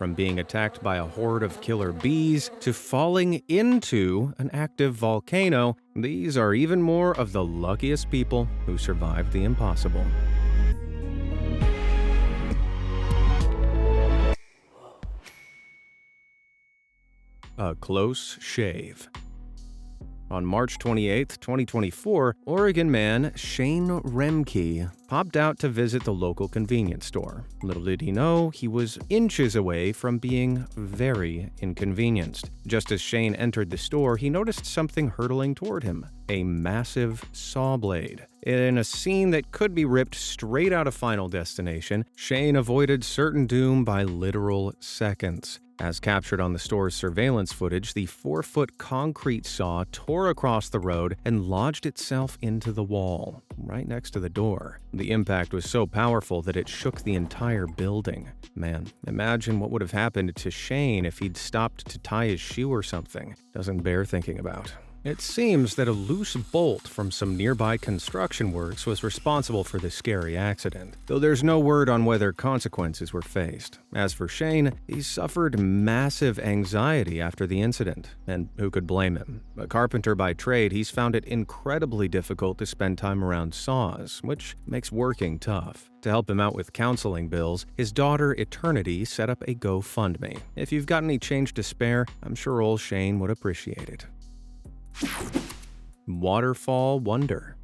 from being attacked by a horde of killer bees to falling into an active volcano. These are even more of the luckiest people who survived the impossible. A close shave. On March 28, 2024, Oregon man Shane Remke popped out to visit the local convenience store. Little did he know, he was inches away from being very inconvenienced. Just as Shane entered the store, he noticed something hurtling toward him, a massive saw blade. In a scene that could be ripped straight out of Final Destination, Shane avoided certain doom by literal seconds. As captured on the store's surveillance footage, the 4-foot concrete saw tore across the road and lodged itself into the wall, right next to the door. The impact was so powerful that it shook the entire building. Man, imagine what would have happened to Shane if he'd stopped to tie his shoe or something. Doesn't bear thinking about. It seems that a loose bolt from some nearby construction works was responsible for this scary accident, though there's no word on whether consequences were faced. As for Shane, he suffered massive anxiety after the incident, and who could blame him? A carpenter by trade, he's found it incredibly difficult to spend time around saws, which makes working tough. To help him out with counseling bills, his daughter Eternity set up a GoFundMe. If you've got any change to spare, I'm sure old Shane would appreciate it. Waterfall Wonder.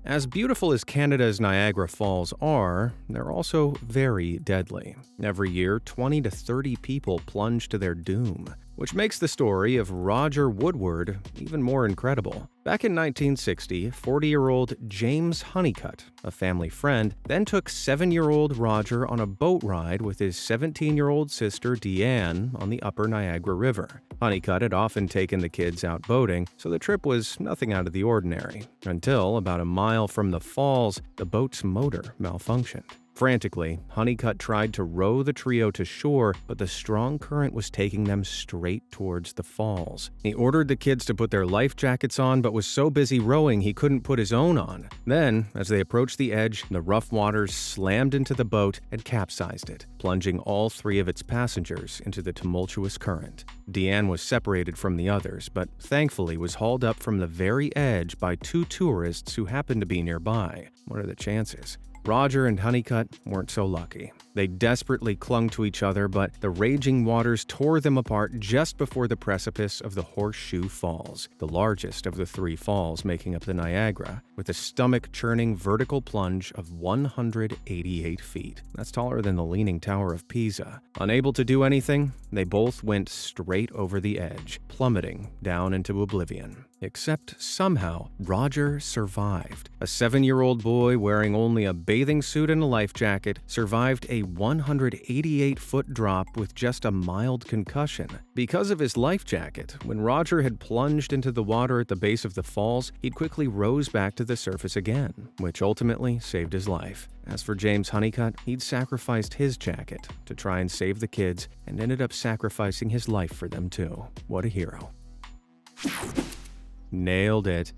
As beautiful as Canada's Niagara Falls are, they're also very deadly. Every year, 20 to 30 people plunge to their doom, which makes the story of Roger Woodward even more incredible. Back in 1960, 40-year-old James Honeycutt, a family friend, then took 7-year-old Roger on a boat ride with his 17-year-old sister Deanne on the upper Niagara River. Honeycutt had often taken the kids out boating, so the trip was nothing out of the ordinary, until about a mile from the falls, the boat's motor malfunctioned. Frantically, Honeycutt tried to row the trio to shore, but the strong current was taking them straight towards the falls. He ordered the kids to put their life jackets on, but was so busy rowing he couldn't put his own on. Then, as they approached the edge, the rough waters slammed into the boat and capsized it, plunging all 3 of its passengers into the tumultuous current. Deanne was separated from the others, but thankfully was hauled up from the very edge by 2 tourists who happened to be nearby. What are the chances? Roger and Honeycutt weren't so lucky. They desperately clung to each other, but the raging waters tore them apart just before the precipice of the Horseshoe Falls, the largest of the 3 falls making up the Niagara, with a stomach-churning vertical plunge of 188 feet. That's taller than the Leaning Tower of Pisa. Unable to do anything, they both went straight over the edge, plummeting down into oblivion. Except somehow, Roger survived. A 7-year-old boy wearing only a bathing suit and a life jacket survived a 188-foot drop with just a mild concussion. Because of his life jacket, when Roger had plunged into the water at the base of the falls, he quickly rose back to the surface again, which ultimately saved his life. As for James Honeycutt, he'd sacrificed his jacket to try and save the kids and ended up sacrificing his life for them too. What a hero. Nailed it.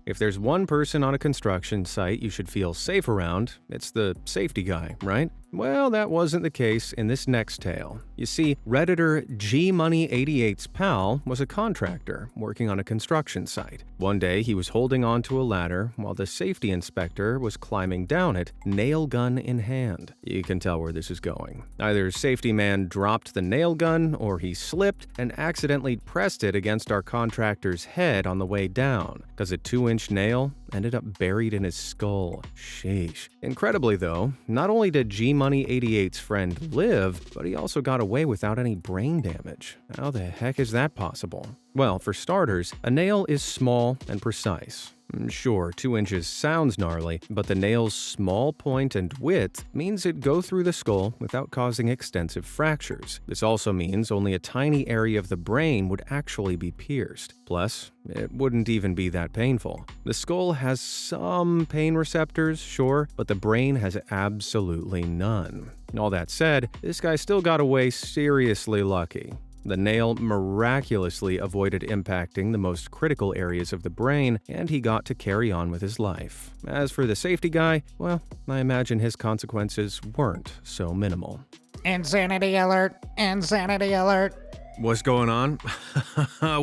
If there's one person on a construction site you should feel safe around, it's the safety guy, right? Well, that wasn't the case in this next tale. You see, Redditor G-Money88's pal was a contractor working on a construction site. One day, he was holding onto a ladder while the safety inspector was climbing down it, nail gun in hand. You can tell where this is going. Either safety man dropped the nail gun or he slipped and accidentally pressed it against our contractor's head on the way down, because a 2-inch nail ended up buried in his skull. Sheesh. Incredibly though, not only did G-Money88's friend live, but he also got away without any brain damage. How the heck is that possible? Well, for starters, a nail is small and precise. Sure, 2 inches sounds gnarly, but the nail's small point and width means it'd go through the skull without causing extensive fractures. This also means only a tiny area of the brain would actually be pierced. Plus, it wouldn't even be that painful. The skull has some pain receptors, sure, but the brain has absolutely none. All that said, this guy still got away seriously lucky. The nail miraculously avoided impacting the most critical areas of the brain, and he got to carry on with his life. As for the safety guy, well, I imagine his consequences weren't so minimal. Insanity alert! Insanity alert! What's going on?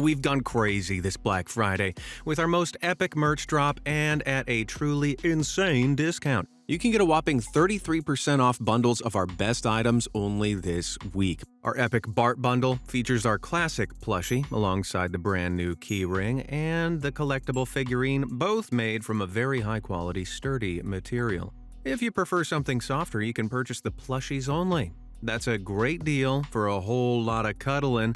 We've gone crazy this Black Friday with our most epic merch drop and at a truly insane discount. You can get a whopping 33% off bundles of our best items only this week. Our epic Bart bundle features our classic plushie alongside the brand new keyring and the collectible figurine, both made from a very high quality, sturdy material. If you prefer something softer, you can purchase the plushies only. That's a great deal for a whole lot of cuddling.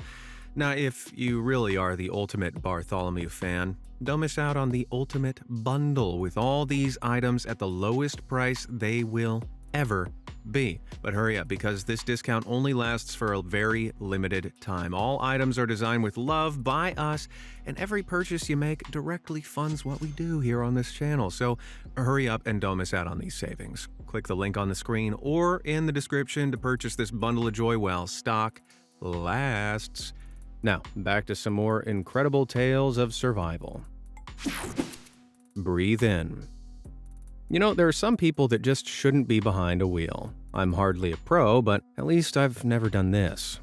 Now, if you really are the ultimate Bartholomew fan, don't miss out on the ultimate bundle with all these items at the lowest price they will ever be. But hurry up, because this discount only lasts for a very limited time. All items are designed with love by us, and every purchase you make directly funds what we do here on this channel. So hurry up and don't miss out on these savings. Click the link on the screen or in the description to purchase this bundle of joy while stock lasts. Now, back to some more incredible tales of survival. Breathe in. You know, there are some people that just shouldn't be behind a wheel. I'm hardly a pro, but at least I've never done this.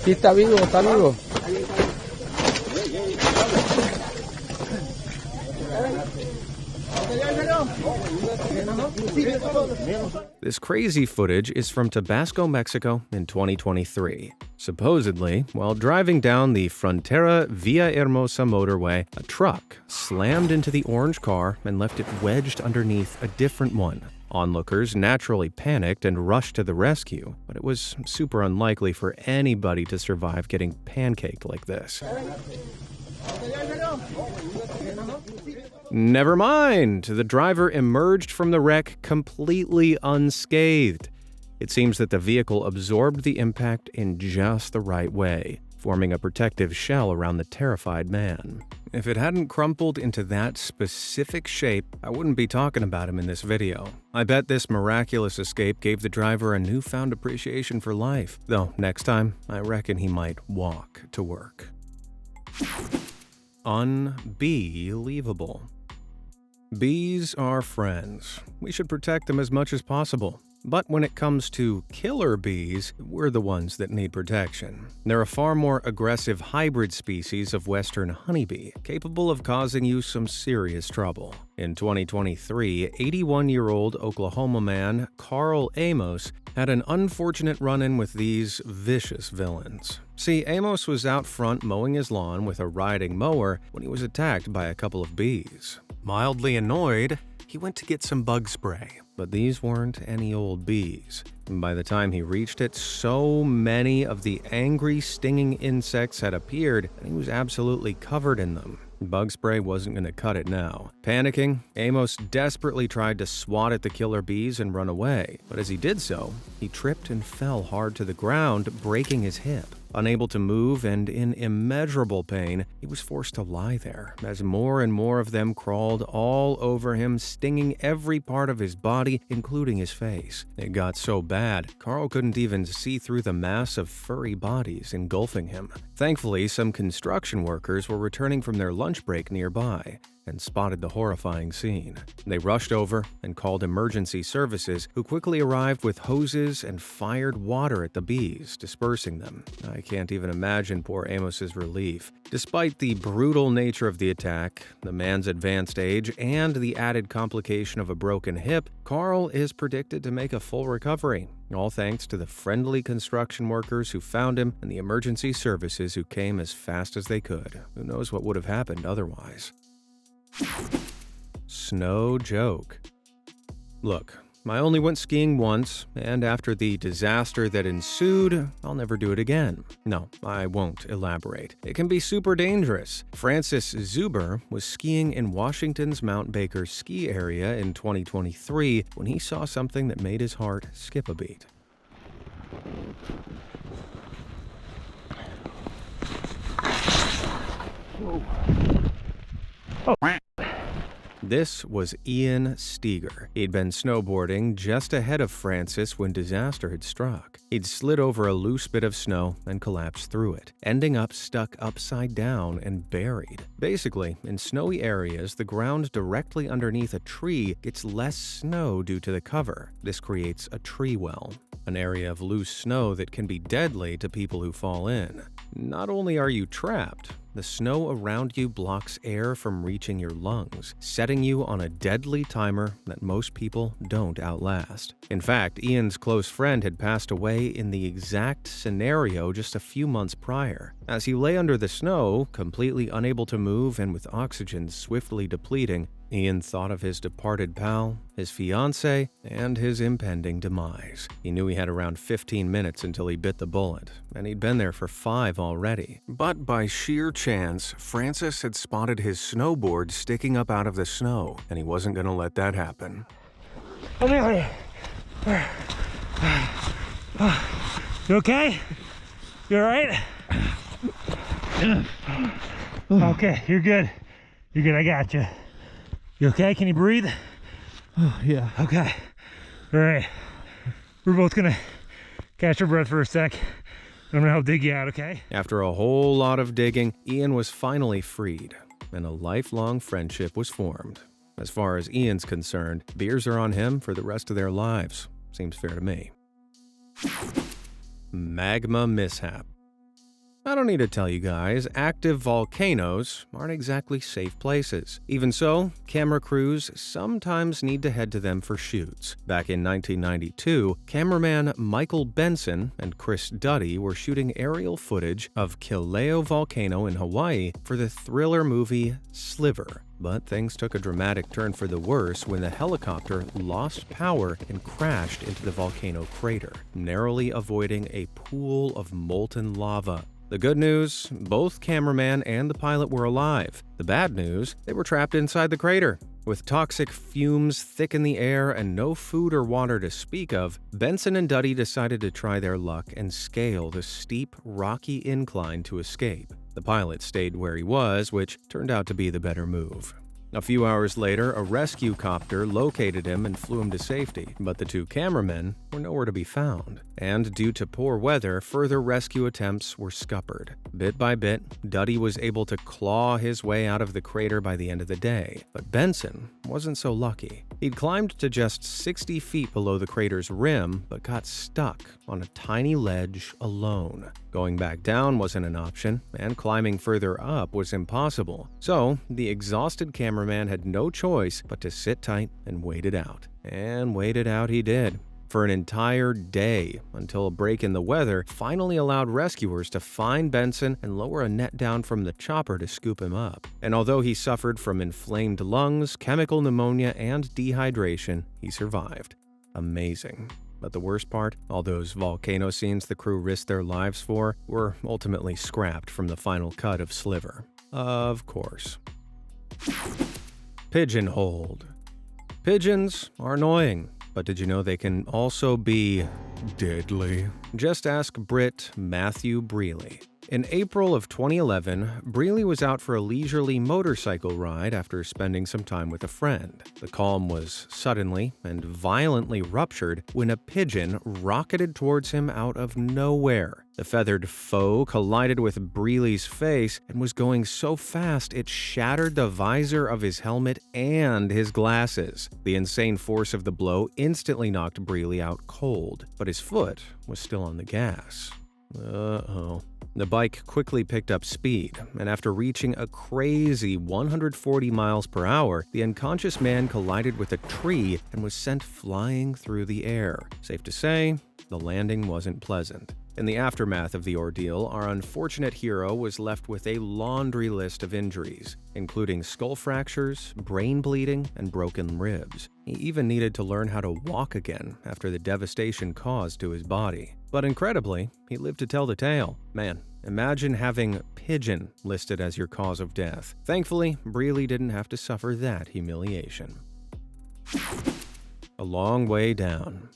Sí, está vivo, está vivo. This crazy footage is from Tabasco, Mexico in 2023. Supposedly, while driving down the Frontera Villahermosa motorway, a truck slammed into the orange car and left it wedged underneath a different one. Onlookers naturally panicked and rushed to the rescue, but it was super unlikely for anybody to survive getting pancaked like this. Never mind! The driver emerged from the wreck completely unscathed. It seems that the vehicle absorbed the impact in just the right way, forming a protective shell around the terrified man. If it hadn't crumpled into that specific shape, I wouldn't be talking about him in this video. I bet this miraculous escape gave the driver a newfound appreciation for life, though next time, I reckon he might walk to work. Unbelievable. Bees are friends. We should protect them as much as possible. But when it comes to killer bees, we're the ones that need protection. They're a far more aggressive hybrid species of western honeybee, capable of causing you some serious trouble. In 2023, 81-year-old Oklahoma man Carl Amos had an unfortunate run-in with these vicious villains. See, Amos was out front mowing his lawn with a riding mower when he was attacked by a couple of bees. Mildly annoyed, he went to get some bug spray, but these weren't any old bees. By the time he reached it, so many of the angry, stinging insects had appeared, and he was absolutely covered in them. Bug spray wasn't going to cut it now. Panicking, Amos desperately tried to swat at the killer bees and run away, but as he did so, he tripped and fell hard to the ground, breaking his hip. Unable to move and in immeasurable pain, he was forced to lie there as more and more of them crawled all over him, stinging every part of his body, including his face. It got so bad, Carl couldn't even see through the mass of furry bodies engulfing him. Thankfully, some construction workers were returning from their lunch break nearby and spotted the horrifying scene. They rushed over and called emergency services, who quickly arrived with hoses and fired water at the bees, dispersing them. I can't even imagine poor Amos's relief. Despite the brutal nature of the attack, the man's advanced age, and the added complication of a broken hip, Carl is predicted to make a full recovery, all thanks to the friendly construction workers who found him and the emergency services who came as fast as they could. Who knows what would have happened otherwise? Snow joke. Look, I only went skiing once, and after the disaster that ensued, I'll never do it again. No, I won't elaborate. It can be super dangerous. Francis Zuber was skiing in Washington's Mount Baker ski area in 2023 when he saw something that made his heart skip a beat. Whoa. Oh. This was Ian Steger. He'd been snowboarding just ahead of Francis when disaster had struck. He'd slid over a loose bit of snow and collapsed through it, ending up stuck upside down and buried. Basically, in snowy areas, the ground directly underneath a tree gets less snow due to the cover. This creates a tree well, an area of loose snow that can be deadly to people who fall in. Not only are you trapped, the snow around you blocks air from reaching your lungs, setting you on a deadly timer that most people don't outlast. In fact, Ian's close friend had passed away in the exact scenario just a few months prior. As he lay under the snow, completely unable to move and with oxygen swiftly depleting, Ian thought of his departed pal, his fiancée, and his impending demise. He knew he had around 15 minutes until he bit the bullet, and he'd been there for 5 already. But by sheer chance, Francis had spotted his snowboard sticking up out of the snow, and he wasn't going to let that happen. You okay? You alright? Okay, you're good. You're good, I got you. You okay? Can you breathe? Oh, yeah. Okay. All right. We're both gonna catch our breath for a sec. I'm gonna help dig you out, okay? After a whole lot of digging, Ian was finally freed, and a lifelong friendship was formed. As far as Ian's concerned, beers are on him for the rest of their lives. Seems fair to me. Magma mishap. I don't need to tell you guys, active volcanoes aren't exactly safe places. Even so, camera crews sometimes need to head to them for shoots. Back in 1992, cameraman Michael Benson and Chris Duddy were shooting aerial footage of Kilauea Volcano in Hawaii for the thriller movie Sliver. But things took a dramatic turn for the worse when the helicopter lost power and crashed into the volcano crater, narrowly avoiding a pool of molten lava. The good news, both cameraman and the pilot were alive. The bad news, they were trapped inside the crater. With toxic fumes thick in the air and no food or water to speak of, Benson and Duddy decided to try their luck and scale the steep, rocky incline to escape. The pilot stayed where he was, which turned out to be the better move. A few hours later, a rescue copter located him and flew him to safety, but the 2 cameramen were nowhere to be found. And due to poor weather, further rescue attempts were scuppered. Bit by bit, Duddy was able to claw his way out of the crater by the end of the day, but Benson wasn't so lucky. He'd climbed to just 60 feet below the crater's rim, but got stuck on a tiny ledge alone. Going back down wasn't an option, and climbing further up was impossible. So, the exhausted cameraman had no choice but to sit tight and wait it out. And wait it out he did. For an entire day, until a break in the weather finally allowed rescuers to find Benson and lower a net down from the chopper to scoop him up. And although he suffered from inflamed lungs, chemical pneumonia, and dehydration, he survived. Amazing. But the worst part, all those volcano scenes the crew risked their lives for were ultimately scrapped from the final cut of Sliver. Of course. Pigeonholed. Pigeons are annoying, but did you know they can also be deadly? Just ask Brit Matthew Brealey. In April of 2011, Brealey was out for a leisurely motorcycle ride after spending some time with a friend. The calm was suddenly and violently ruptured when a pigeon rocketed towards him out of nowhere. The feathered foe collided with Brealey's face and was going so fast it shattered the visor of his helmet and his glasses. The insane force of the blow instantly knocked Brealey out cold, but his foot was still on the gas. Uh-oh. The bike quickly picked up speed, and after reaching a crazy 140 miles per hour, the unconscious man collided with a tree and was sent flying through the air. Safe to say, the landing wasn't pleasant. In the aftermath of the ordeal, our unfortunate hero was left with a laundry list of injuries, including skull fractures, brain bleeding, and broken ribs. He even needed to learn how to walk again after the devastation caused to his body. But incredibly, he lived to tell the tale. Man, imagine having pigeon listed as your cause of death. Thankfully, Brealey didn't have to suffer that humiliation. A long way down.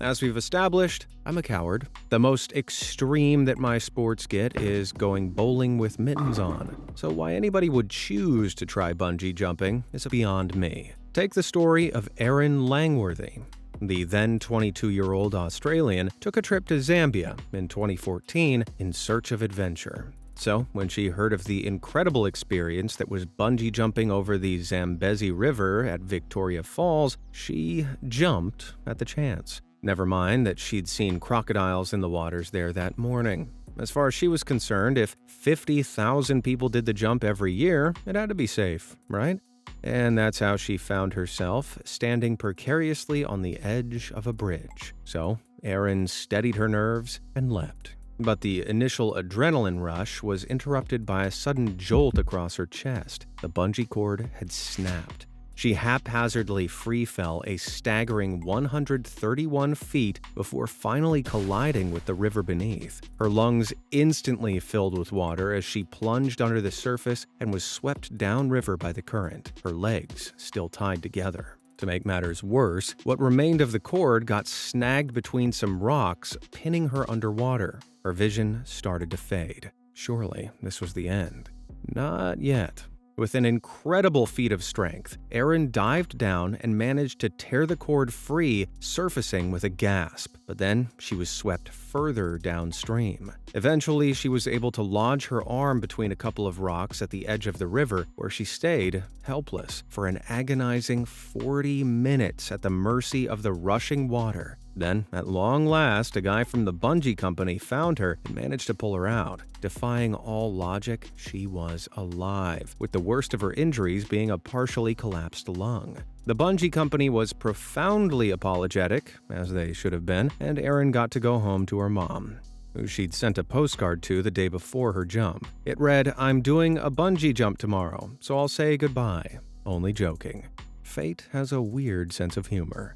As we've established, I'm a coward. The most extreme that my sports get is going bowling with mittens on. So why anybody would choose to try bungee jumping is beyond me. Take the story of Erin Langworthy. The then 22-year-old Australian took a trip to Zambia in 2014 in search of adventure. So, when she heard of the incredible experience that was bungee jumping over the Zambezi River at Victoria Falls, she jumped at the chance. Never mind that she'd seen crocodiles in the waters there that morning. As far as she was concerned, if 50,000 people did the jump every year, it had to be safe, right? And that's how she found herself standing precariously on the edge of a bridge. So, Erin steadied her nerves and leapt. But the initial adrenaline rush was interrupted by a sudden jolt across her chest. The bungee cord had snapped. She haphazardly free-fell a staggering 131 feet before finally colliding with the river beneath. Her lungs instantly filled with water as she plunged under the surface and was swept downriver by the current, her legs still tied together. To make matters worse, what remained of the cord got snagged between some rocks, pinning her underwater. Her vision started to fade. Surely this was the end. Not yet. With an incredible feat of strength, Erin dived down and managed to tear the cord free, surfacing with a gasp. But then she was swept further downstream. Eventually, she was able to lodge her arm between a couple of rocks at the edge of the river, where she stayed, helpless, for an agonizing 40 minutes at the mercy of the rushing water. Then, at long last, a guy from the bungee company found her and managed to pull her out. Defying all logic, she was alive, with the worst of her injuries being a partially collapsed lung. The bungee company was profoundly apologetic, as they should have been, and Erin got to go home to her mom, who she'd sent a postcard to the day before her jump. It read, "I'm doing a bungee jump tomorrow, so I'll say goodbye. Only joking." Fate has a weird sense of humor.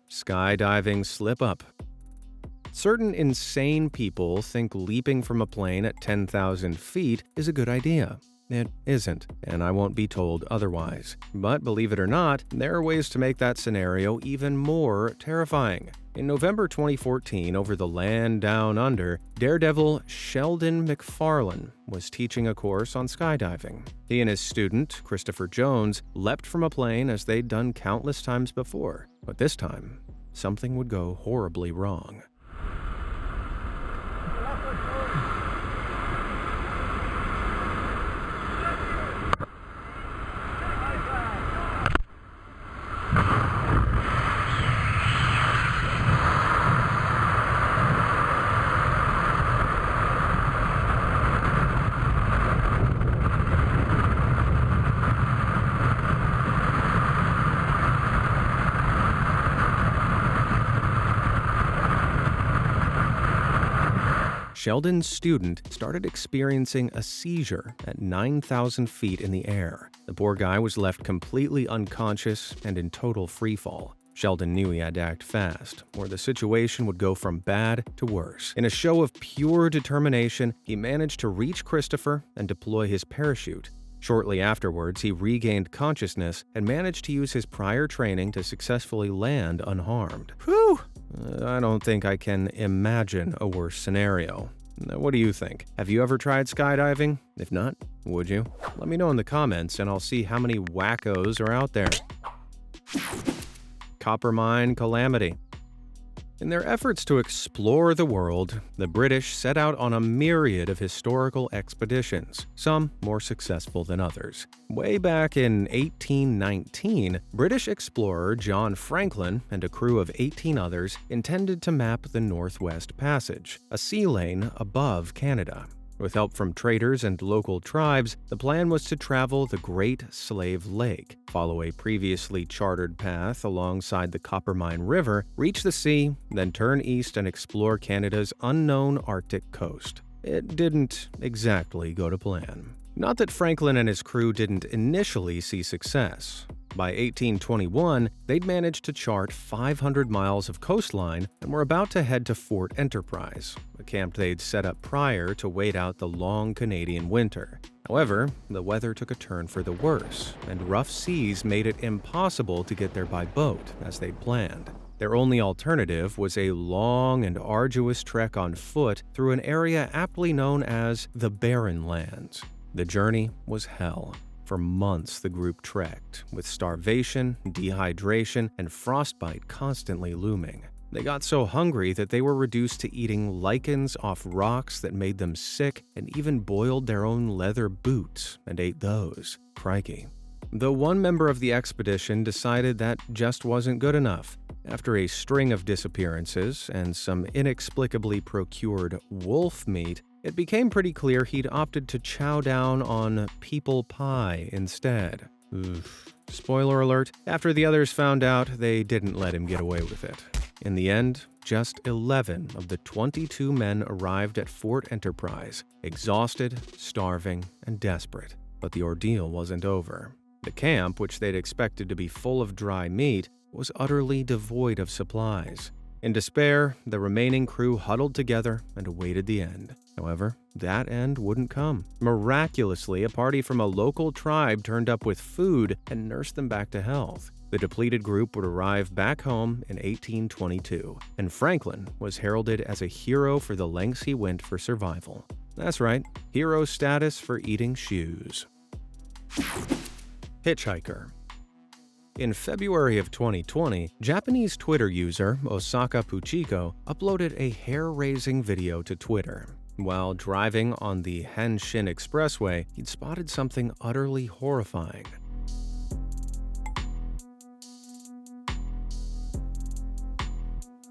Skydiving slip-up. Certain insane people think leaping from a plane at 10,000 feet is a good idea. It isn't, and I won't be told otherwise. But believe it or not, there are ways to make that scenario even more terrifying. In November 2014, over the land down under, daredevil Sheldon McFarlane was teaching a course on skydiving. He and his student, Christopher Jones, leapt from a plane as they'd done countless times before. But this time, something would go horribly wrong. Sheldon's student started experiencing a seizure at 9,000 feet in the air. The poor guy was left completely unconscious and in total freefall. Sheldon knew he had to act fast, or the situation would go from bad to worse. In a show of pure determination, he managed to reach Christopher and deploy his parachute. Shortly afterwards, he regained consciousness and managed to use his prior training to successfully land unharmed. Whew! I don't think I can imagine a worse scenario. What do you think? Have you ever tried skydiving? If not, would you? Let me know in the comments and I'll see how many wackos are out there. Copper mine calamity. In their efforts to explore the world, the British set out on a myriad of historical expeditions, some more successful than others. Way back in 1819, British explorer John Franklin and a crew of 18 others intended to map the Northwest Passage, a sea lane above Canada. With help from traders and local tribes, the plan was to travel the Great Slave Lake, follow a previously chartered path alongside the Coppermine River, reach the sea, then turn east and explore Canada's unknown Arctic coast. It didn't exactly go to plan. Not that Franklin and his crew didn't initially see success. By 1821, they'd managed to chart 500 miles of coastline and were about to head to Fort Enterprise, a camp they'd set up prior to wait out the long Canadian winter. However, the weather took a turn for the worse, and rough seas made it impossible to get there by boat, as they'd planned. Their only alternative was a long and arduous trek on foot through an area aptly known as the Barren Lands. The journey was hell. For months, the group trekked, with starvation, dehydration, and frostbite constantly looming. They got so hungry that they were reduced to eating lichens off rocks that made them sick, and even boiled their own leather boots and ate those. Crikey. Though one member of the expedition decided that just wasn't good enough. After a string of disappearances and some inexplicably procured wolf meat, it became pretty clear he'd opted to chow down on people pie instead. Oof. Spoiler alert, after the others found out, they didn't let him get away with it. In the end, just 11 of the 22 men arrived at Fort Enterprise, exhausted, starving, and desperate. But the ordeal wasn't over. The camp, which they'd expected to be full of dry meat, was utterly devoid of supplies. In despair, the remaining crew huddled together and awaited the end. However, that end wouldn't come. Miraculously, a party from a local tribe turned up with food and nursed them back to health. The depleted group would arrive back home in 1822, and Franklin was heralded as a hero for the lengths he went for survival. That's right, hero status for eating shoes. Hitchhiker. In February of 2020, Japanese Twitter user Osaka Puchiko uploaded a hair-raising video to Twitter. While driving on the Henshin Expressway, he'd spotted something utterly horrifying.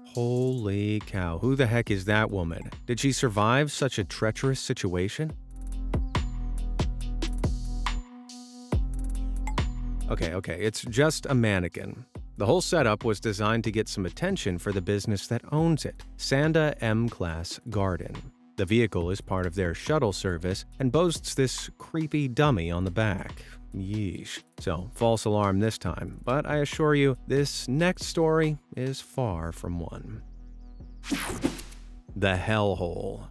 Holy cow, who the heck is that woman? Did she survive such a treacherous situation? Okay, it's just a mannequin. The whole setup was designed to get some attention for the business that owns it, Sanda M-Class Garden. The vehicle is part of their shuttle service and boasts this creepy dummy on the back. Yeesh. So, false alarm this time, but I assure you, this next story is far from one. The Hellhole.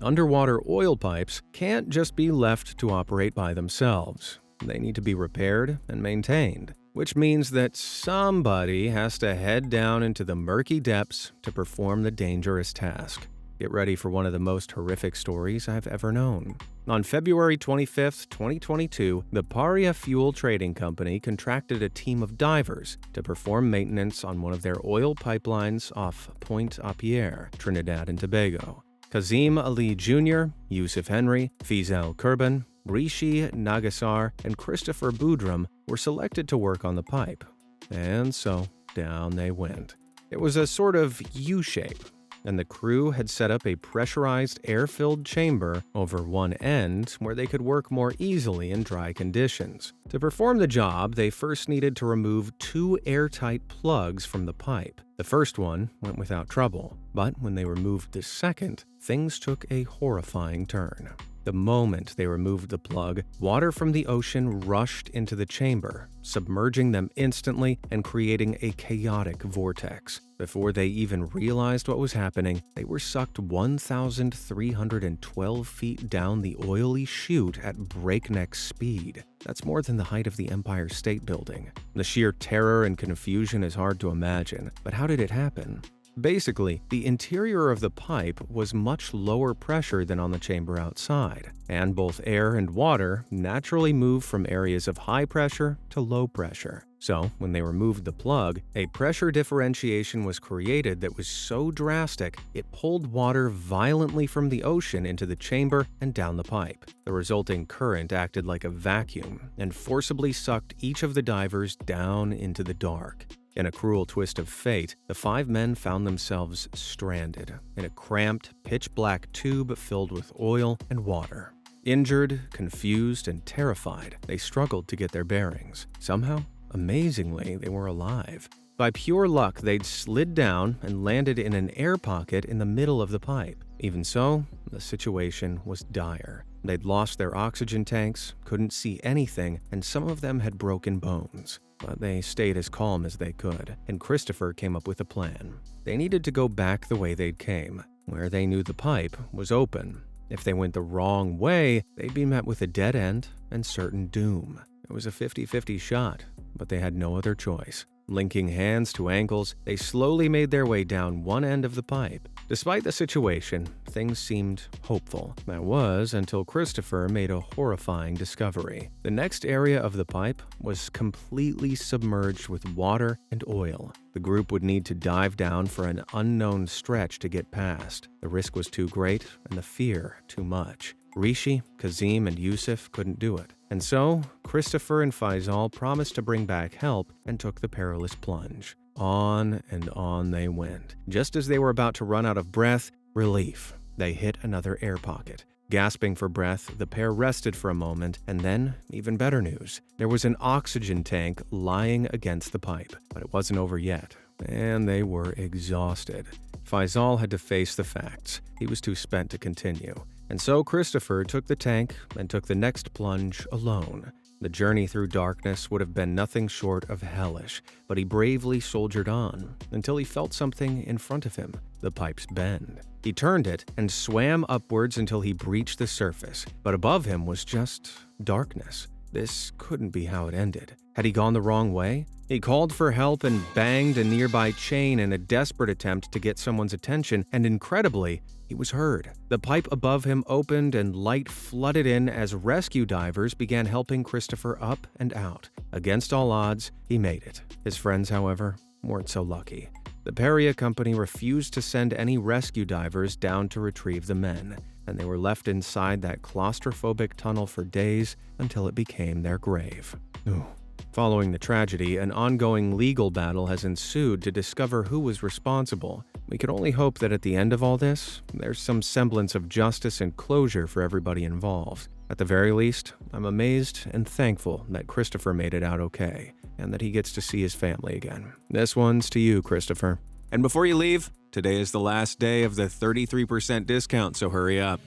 Underwater oil pipes can't just be left to operate by themselves. They need to be repaired and maintained, which means that somebody has to head down into the murky depths to perform the dangerous task. Get ready for one of the most horrific stories I've ever known. On February 25, 2022, the Paria Fuel Trading Company contracted a team of divers to perform maintenance on one of their oil pipelines off Pointe-à-Pierre, Trinidad and Tobago. Kazim Ali Jr., Yusuf Henry, Fizel Kurban, Rishi Nagasar, and Christopher Boudram were selected to work on the pipe. And so, down they went. It was a sort of U-shape, and the crew had set up a pressurized air-filled chamber over one end where they could work more easily in dry conditions. To perform the job, they first needed to remove 2 airtight plugs from the pipe. The first one went without trouble, but when they removed the second, things took a horrifying turn. The moment they removed the plug, water from the ocean rushed into the chamber, submerging them instantly and creating a chaotic vortex. Before they even realized what was happening, they were sucked 1,312 feet down the oily chute at breakneck speed. That's more than the height of the Empire State Building. The sheer terror and confusion is hard to imagine, but how did it happen? Basically, the interior of the pipe was much lower pressure than on the chamber outside, and both air and water naturally move from areas of high pressure to low pressure. So, when they removed the plug, a pressure differentiation was created that was so drastic it pulled water violently from the ocean into the chamber and down the pipe. The resulting current acted like a vacuum and forcibly sucked each of the divers down into the dark. In a cruel twist of fate, the 5 men found themselves stranded in a cramped, pitch-black tube filled with oil and water. Injured, confused, and terrified, they struggled to get their bearings. Somehow, amazingly, they were alive. By pure luck, they'd slid down and landed in an air pocket in the middle of the pipe. Even so, the situation was dire. They'd lost their oxygen tanks, couldn't see anything, and some of them had broken bones. But they stayed as calm as they could, and Christopher came up with a plan. They needed to go back the way they'd came, where they knew the pipe was open. If they went the wrong way, they'd be met with a dead end and certain doom. It was a 50-50 shot, but they had no other choice. Linking hands to ankles, they slowly made their way down one end of the pipe. Despite the situation, things seemed hopeful. That was until Christopher made a horrifying discovery. The next area of the pipe was completely submerged with water and oil. The group would need to dive down for an unknown stretch to get past. The risk was too great and the fear too much. Rishi, Kazim, and Yusuf couldn't do it. And so, Christopher and Faisal promised to bring back help and took the perilous plunge. On and on they went. Just as they were about to run out of breath, relief. They hit another air pocket. Gasping for breath, the pair rested for a moment, and then, even better news, there was an oxygen tank lying against the pipe. But it wasn't over yet, and they were exhausted. Faisal had to face the facts. He was too spent to continue. And so Christopher took the tank and took the next plunge alone. The journey through darkness would have been nothing short of hellish, but he bravely soldiered on until he felt something in front of him, the pipe's bend. He turned it and swam upwards until he breached the surface, but above him was just darkness. This couldn't be how it ended. Had he gone the wrong way? He called for help and banged a nearby chain in a desperate attempt to get someone's attention, and incredibly, he was heard. The pipe above him opened and light flooded in as rescue divers began helping Christopher up and out. Against all odds, he made it. His friends, however, weren't so lucky. The Peria Company refused to send any rescue divers down to retrieve the men, and they were left inside that claustrophobic tunnel for days until it became their grave. Ooh. Following the tragedy, an ongoing legal battle has ensued to discover who was responsible. We can only hope that at the end of all this, there's some semblance of justice and closure for everybody involved. At the very least, I'm amazed and thankful that Christopher made it out okay, and that he gets to see his family again. This one's to you, Christopher. And before you leave, today is the last day of the 33% discount, so hurry up.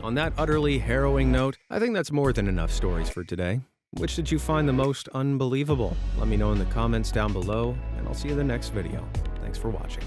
On that utterly harrowing note, I think that's more than enough stories for today. Which did you find the most unbelievable? Let me know in the comments down below, and I'll see you in the next video. Thanks for watching.